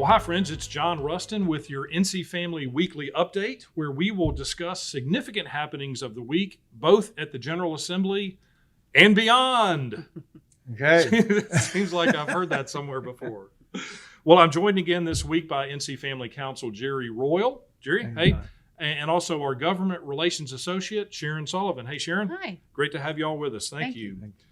Well, hi, friends. It's John Rustin with your NC Family Weekly Update, where we will discuss significant happenings of the week, both at the General Assembly and beyond. Okay. Seems like I've heard that somewhere before. Well, I'm joined again this week by NC Family Counsel Jerry Royal. Jerry, hey. And also our Government Relations Associate, Sharon Sullivan. Hey, Sharon. Hi. Great to have you all with us. Thank you. Thank you.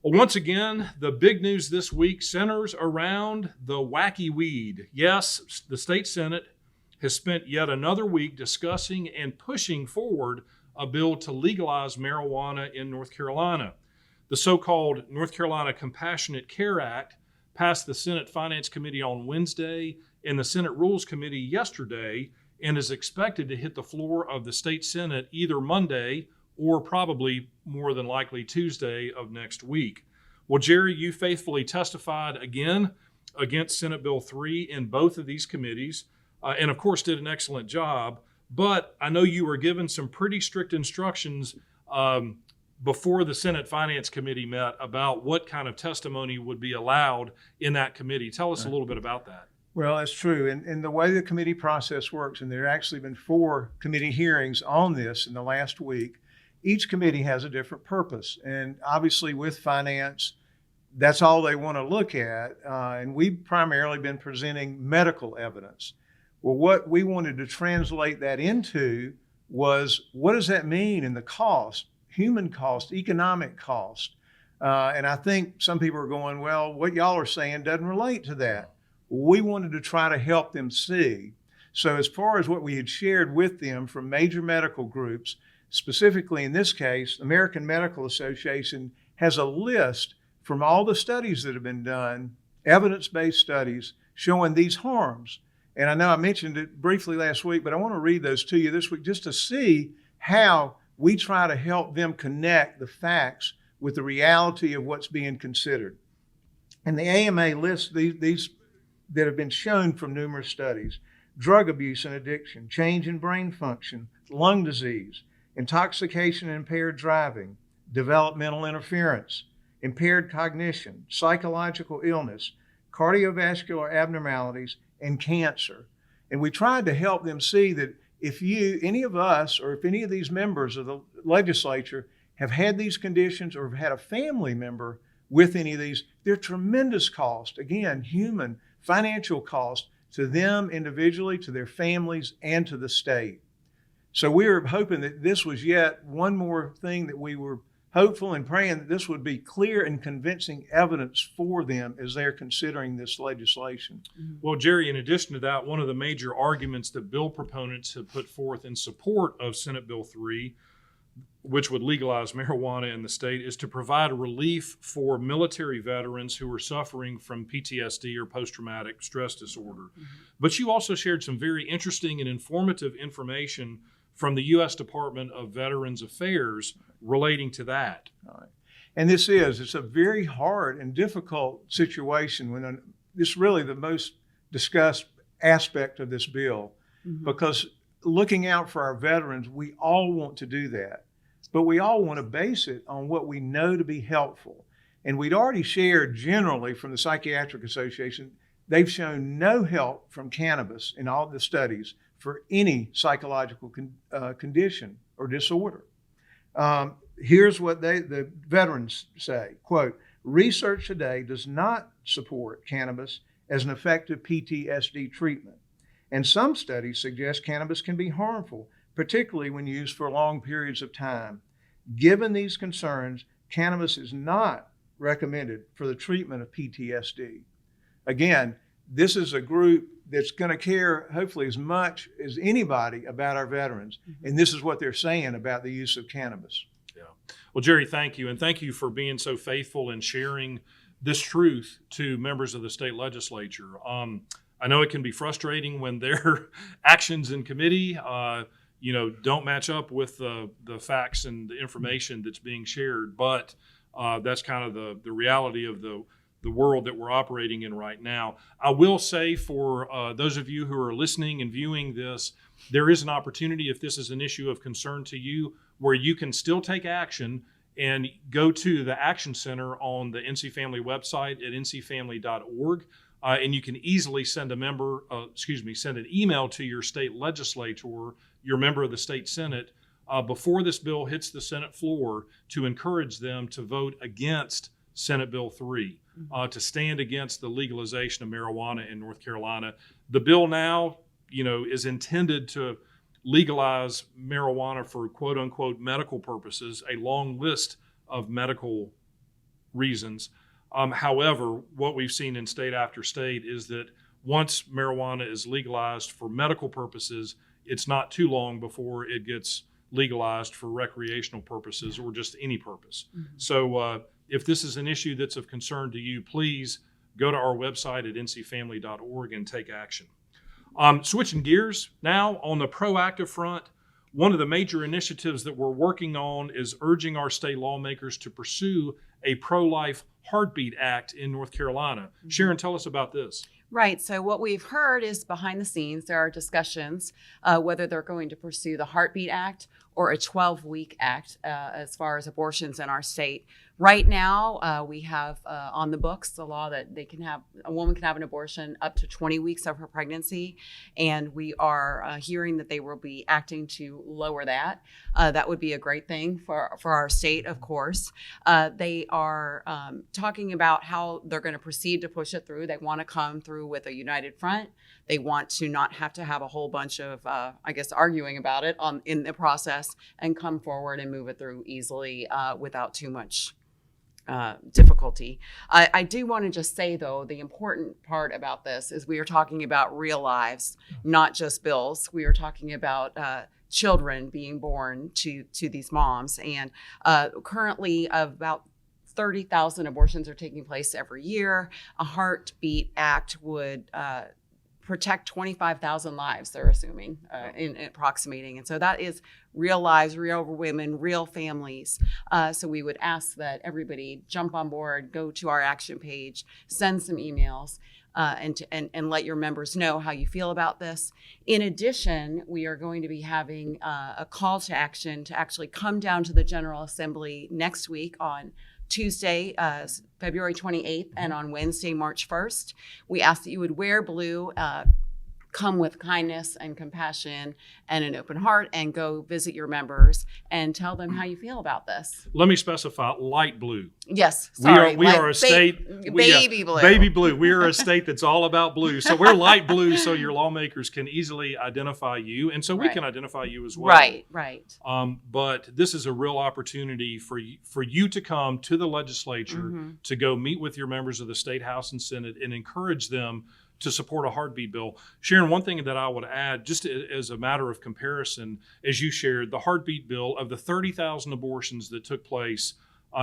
Well, once again, the big news this week centers around the wacky weed. Yes, the state Senate has spent yet another week discussing and pushing forward a bill to legalize marijuana in North Carolina. The so-called North Carolina Compassionate Care Act passed the Senate Finance Committee on Wednesday and the Senate Rules Committee yesterday and is expected to hit the floor of the state Senate either Monday or probably more than likely Tuesday of next week. Well, Jerry, you faithfully testified again against Senate Bill 3 in both of these committees, and of course did an excellent job, but I know you were given some pretty strict instructions before the Senate Finance Committee met about what kind of testimony would be allowed in that committee. Tell us a little bit about that. Well, that's true. And the way the committee process works, and there have actually been 4 committee hearings on this in the last week, each committee has a different purpose. And obviously with finance, that's all they want to look at. And we've primarily been presenting medical evidence. Well, what we wanted to translate that into was, what does that mean in the cost, human cost, economic cost? And I think some people are going, well, what y'all are saying doesn't relate to that. We wanted to try to help them see. So as far as what we had shared with them from major medical groups, specifically in this case, American Medical Association has a list from all the studies that have been done, evidence-based studies showing these harms. And I know I mentioned it briefly last week, but I want to read those to you this week just to see how we try to help them connect the facts with the reality of what's being considered. And the AMA lists these that have been shown from numerous studies: drug abuse and addiction, change in brain function, lung disease, intoxication and impaired driving, developmental interference, impaired cognition, psychological illness, cardiovascular abnormalities, and cancer. And we tried to help them see that if any of us, or if any of these members of the legislature have had these conditions or have had a family member with any of these, they're tremendous cost. Again, human, financial cost to them individually, to their families, and to the state. So we were hoping that this was yet one more thing that we were hopeful and praying that this would be clear and convincing evidence for them as they're considering this legislation. Well, Jerry, in addition to that, one of the major arguments that bill proponents have put forth in support of Senate Bill 3, which would legalize marijuana in the state, is to provide relief for military veterans who are suffering from PTSD or post-traumatic stress disorder. But you also shared some very interesting and informative information from the U.S. Department of Veterans Affairs relating to that. All right. And it's a very hard and difficult situation when this is really the most discussed aspect of this bill, because looking out for our veterans, we all want to do that, but we all want to base it on what we know to be helpful. And we'd already shared generally from the Psychiatric Association, they've shown no help from cannabis in all the studies for any psychological condition or disorder. Here's what the veterans say, quote, "Research today does not support cannabis as an effective PTSD treatment. And some studies suggest cannabis can be harmful, particularly when used for long periods of time. Given these concerns, cannabis is not recommended for the treatment of PTSD." Again, this is a group that's going to care hopefully as much as anybody about our veterans. And this is what they're saying about the use of cannabis. Yeah. Well, Jerry, thank you. And thank you for being so faithful in sharing this truth to members of the state legislature. I know it can be frustrating when their actions in committee, don't match up with the facts and the information that's being shared. But that's kind of the reality of the world that we're operating in right now. I will say for those of you who are listening and viewing this, there is an opportunity, if this is an issue of concern to you, where you can still take action and go to the Action Center on the NC Family website at ncfamily.org. And you can easily send send an email to your state legislator, your member of the state Senate, before this bill hits the Senate floor to encourage them to vote against Senate Bill 3, to stand against the legalization of marijuana in North Carolina. The bill now, is intended to legalize marijuana for quote unquote medical purposes, a long list of medical reasons. However, what we've seen in state after state is that once marijuana is legalized for medical purposes, it's not too long before it gets legalized for recreational purposes or just any purpose. So if this is an issue that's of concern to you, please go to our website at ncfamily.org and take action. Switching gears now, on the proactive front, one of the major initiatives that we're working on is urging our state lawmakers to pursue a pro-life Heartbeat Act in North Carolina. Sharon, tell us about this. Right. So what we've heard is behind the scenes, there are discussions whether they're going to pursue the Heartbeat Act or a 12-week act as far as abortions in our state. Right now, we have on the books the law that a woman can have an abortion up to 20 weeks of her pregnancy, and we are hearing that they will be acting to lower that. That would be a great thing for our state, of course. They are talking about how they're going to proceed to push it through. They want to come through with a united front. They want to not have to have a whole bunch of, arguing about it in the process, and come forward and move it through easily without too much difficulty. I do want to just say, though, the important part about this is we are talking about real lives, not just bills. We are talking about children being born to these moms. And currently, about 30,000 abortions are taking place every year. A Heartbeat Act would protect 25,000 lives, they're assuming, in approximating. And so that is real lives, real women, real families. So we would ask that everybody jump on board, go to our action page, send some emails, and let your members know how you feel about this. In addition, we are going to be having a call to action to actually come down to the General Assembly next week on Tuesday, February 28th, and on Wednesday, March 1st. We ask that you would wear blue, come with kindness and compassion and an open heart, and go visit your members and tell them how you feel about this. Let me specify: light blue. Yes, sorry. We are a state baby blue. Baby blue. We are a state that's all about blue. So we're light blue, so your lawmakers can easily identify you, and so we can identify you as well. Right. But this is a real opportunity for you to come to the legislature, to go meet with your members of the State House and Senate and encourage them to support a heartbeat bill. Sharon, one thing that I would add, just as a matter of comparison, as you shared, the heartbeat bill, of the 30,000 abortions that took place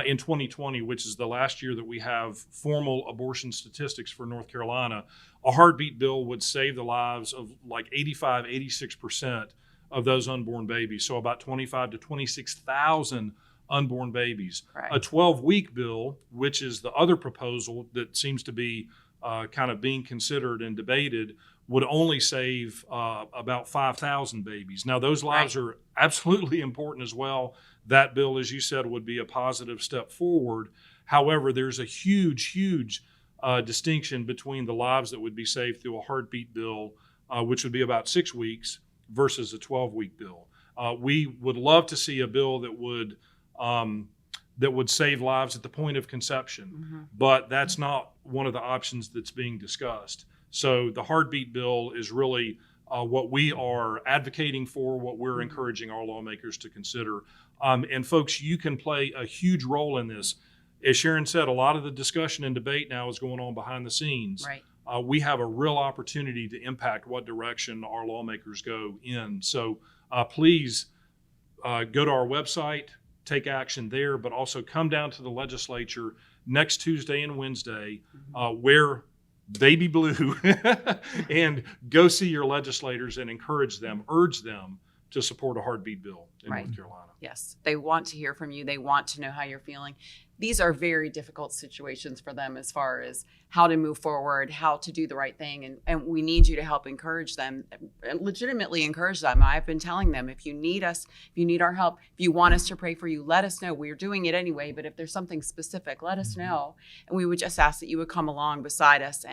in 2020, which is the last year that we have formal abortion statistics for North Carolina, a heartbeat bill would save the lives of like 86% of those unborn babies. So about 25 to 26,000 unborn babies. Right. A 12-week bill, which is the other proposal that seems to be kind of being considered and debated, would only save about 5,000 babies. Now, those lives are absolutely important as well. That bill, as you said, would be a positive step forward. However, there's a huge distinction between the lives that would be saved through a heartbeat bill, which would be about 6 weeks, versus a 12-week bill. We would love to see a bill that would save lives at the point of conception, but that's not one of the options that's being discussed. So the heartbeat bill is really what we are advocating for, what we're encouraging our lawmakers to consider. And folks, you can play a huge role in this. As Sharon said, a lot of the discussion and debate now is going on behind the scenes. Right. We have a real opportunity to impact what direction our lawmakers go in. So please go to our website, take action there, but also come down to the legislature next Tuesday and Wednesday, wear baby blue, and go see your legislators and encourage them, urge them to support a heartbeat bill in North Carolina. Yes, they want to hear from you. They want to know how you're feeling. these are very difficult situations for them as far as how to move forward, how to do the right thing. And we need you to help encourage them, legitimately encourage them. I've been telling them, if you need us, if you need our help, if you want us to pray for you, let us know. We're doing it anyway, but if there's something specific, let us know. And we would just ask that you would come along beside us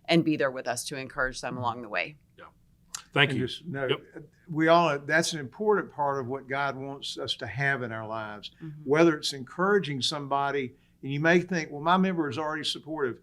and be there with us to encourage them along the way. Yeah. Thank And you. just know, Yep. that's an important part of what God wants us to have in our lives. Mm-hmm. Whether it's encouraging somebody, and you may think, well, my member is already supportive.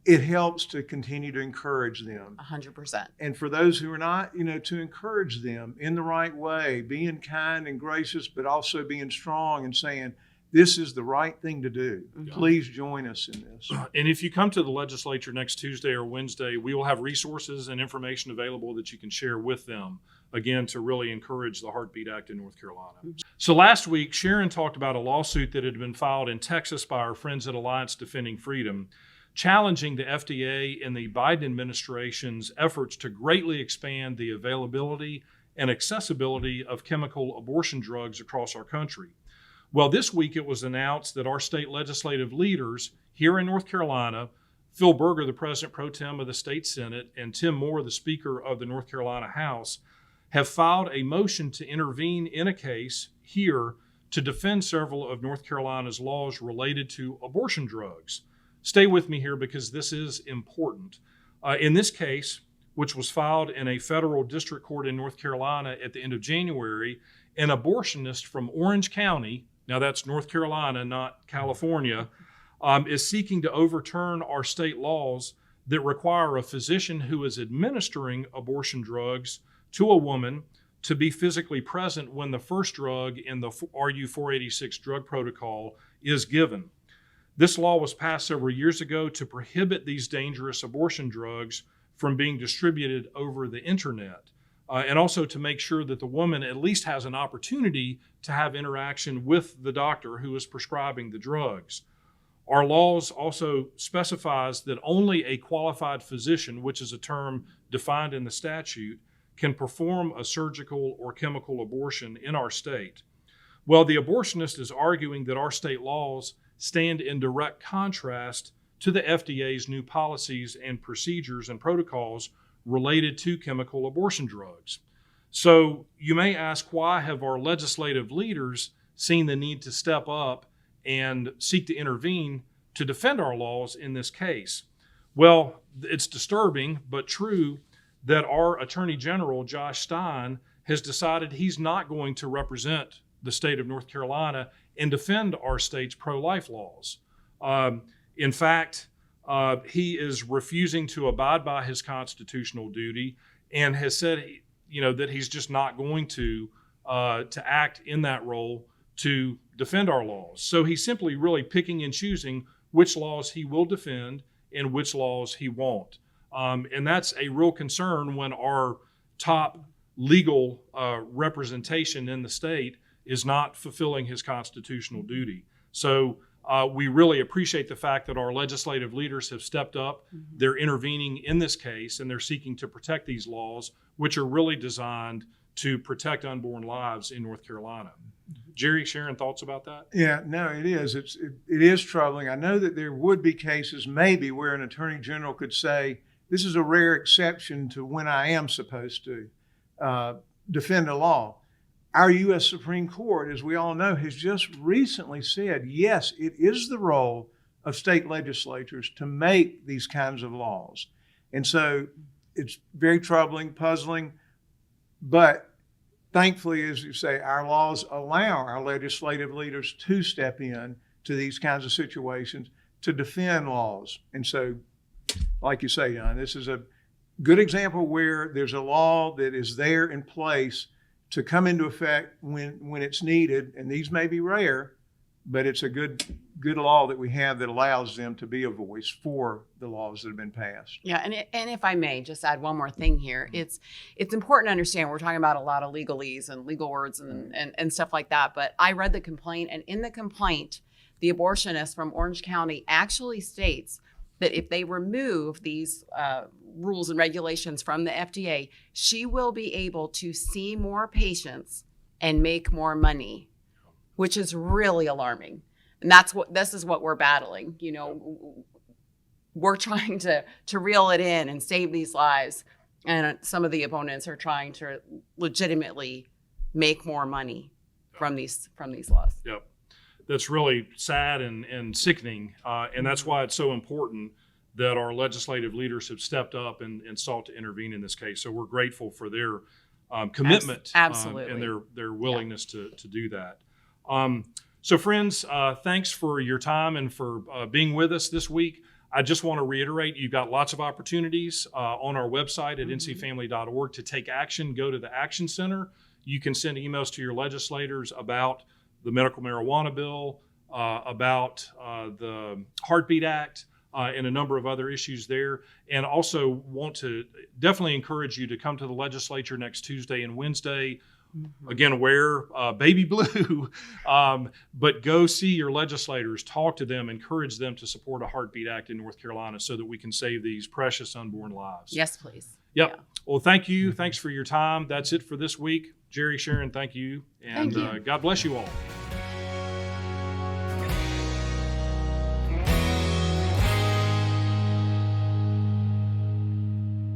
It helps to continue to encourage them. 100%. And for those who are not, to encourage them in the right way, being kind and gracious, but also being strong and saying, this is the right thing to do. Mhm. Please join us in this. And if you come to the legislature next Tuesday or Wednesday, we will have resources and information available that you can share with them, again, to really encourage the Heartbeat Act in North Carolina. So last week, Sharon talked about a lawsuit that had been filed in Texas by our friends at Alliance Defending Freedom, challenging the FDA and the Biden administration's efforts to greatly expand the availability and accessibility of chemical abortion drugs across our country. Well, this week it was announced that our state legislative leaders here in North Carolina, Phil Berger, the President Pro Tem of the State Senate, and Tim Moore, the Speaker of the North Carolina House, have filed a motion to intervene in a case here to defend several of North Carolina's laws related to abortion drugs. Stay with me here because this is important. In this case, which was filed in a federal district court in North Carolina at the end of January, an abortionist from Orange County, now that's North Carolina, not California, is seeking to overturn our state laws that require a physician who is administering abortion drugs to a woman to be physically present when the first drug in the RU 486 drug protocol is given. This law was passed several years ago to prohibit these dangerous abortion drugs from being distributed over the internet. And also to make sure that the woman at least has an opportunity to have interaction with the doctor who is prescribing the drugs. Our laws also specifies that only a qualified physician, which is a term defined in the statute, can perform a surgical or chemical abortion in our state. Well, the abortionist is arguing that our state laws stand in direct contrast to the FDA's new policies and procedures and protocols related to chemical abortion drugs. So you may ask, why have our legislative leaders seen the need to step up and seek to intervene to defend our laws in this case? Well, it's disturbing but true that our Attorney General, Josh Stein, has decided he's not going to represent the state of North Carolina and defend our state's pro-life laws. In fact, he is refusing to abide by his constitutional duty and has said, that he's just not going to act in that role to defend our laws. So he's simply really picking and choosing which laws he will defend and which laws he won't. And that's a real concern when our top legal representation in the state is not fulfilling his constitutional duty. So we really appreciate the fact that our legislative leaders have stepped up. Mm-hmm. They're intervening in this case, and they're seeking to protect these laws, which are really designed to protect unborn lives in North Carolina. Jerry, Sharon, thoughts about that? Yeah, no, it is. It is troubling. I know that there would be cases maybe where an attorney general could say, this is a rare exception to when I am supposed to defend a law. Our U.S. Supreme Court, as we all know, has just recently said, yes, it is the role of state legislatures to make these kinds of laws. And so it's very troubling, puzzling, but thankfully, as you say, our laws allow our legislative leaders to step in to these kinds of situations to defend laws. And so, like you say, Jan, this is a good example where there's a law that is there in place to come into effect when it's needed, and these may be rare, but it's a good law that we have that allows them to be a voice for the laws that have been passed. Yeah, and if I may just add one more thing here, it's important to understand we're talking about a lot of legalese and legal words and stuff like that, but I read the complaint, and in the complaint, the abortionist from Orange County actually states that if they remove these rules and regulations from the FDA, she will be able to see more patients and make more money, which is really alarming. And this is what we're battling. You know, we're trying to reel it in and save these lives. And some of the opponents are trying to legitimately make more money from these laws. Yep. That's really sad and sickening. And that's why it's so important that our legislative leaders have stepped up and sought to intervene in this case. So we're grateful for their commitment Absolutely. and their willingness to do that. So friends, thanks for your time and for being with us this week. I just want to reiterate, you've got lots of opportunities on our website at ncfamily.org to take action. Go to the Action Center. You can send emails to your legislators about the medical marijuana bill, about the Heartbeat Act, and a number of other issues there. And also want to definitely encourage you to come to the legislature next Tuesday and Wednesday. Again, wear baby blue, but go see your legislators, talk to them, encourage them to support a Heartbeat Act in North Carolina so that we can save these precious unborn lives. Yes, please. Yep. Yeah. Well, thank you. Thanks for your time. That's it for this week. Jerry, Sharon, thank you. And Thank you. God bless you all.